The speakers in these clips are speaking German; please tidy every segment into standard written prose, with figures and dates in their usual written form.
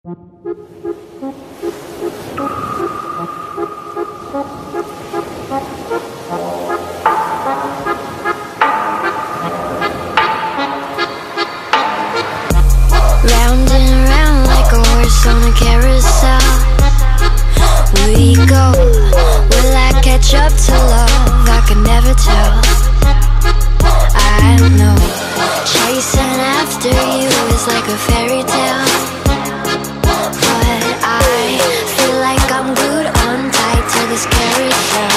Round and round like a horse on a carousel we go. Will I catch up to love? I can never tell. I know chasing after you is like a fairy tale, but I feel like I'm glued on tight to this carousel.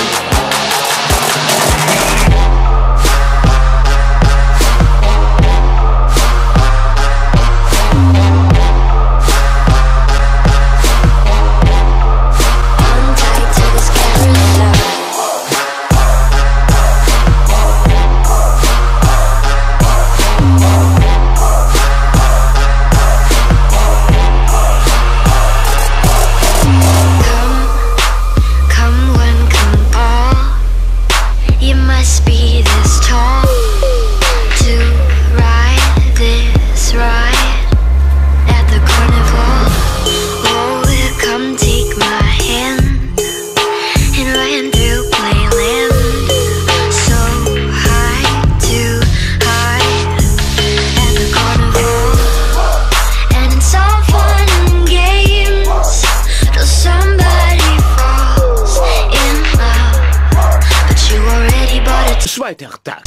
Zweiter Tag.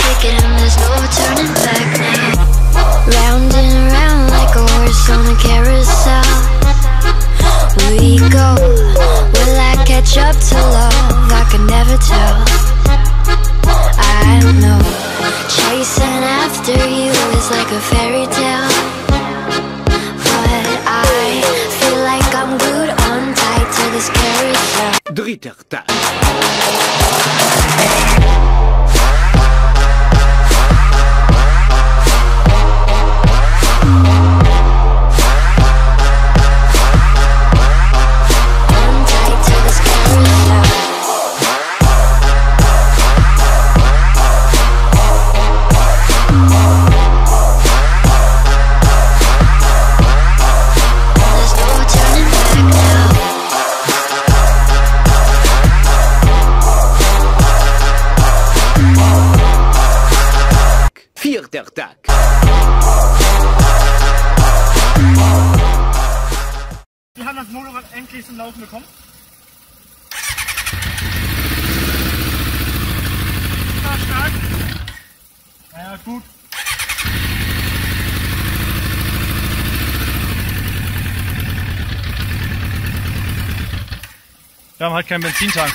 Round and round like a horse on a carousel we go. Will I catch up to love? I can never tell. I know chasing after you is like a fairy tale, but I feel like I'm glued on tight to this carousel. Dritter Tag. Vierter Tag. Wir haben das Motorrad endlich zum Laufen bekommen. War stark. Naja, gut. Wir haben halt keinen Benzintank.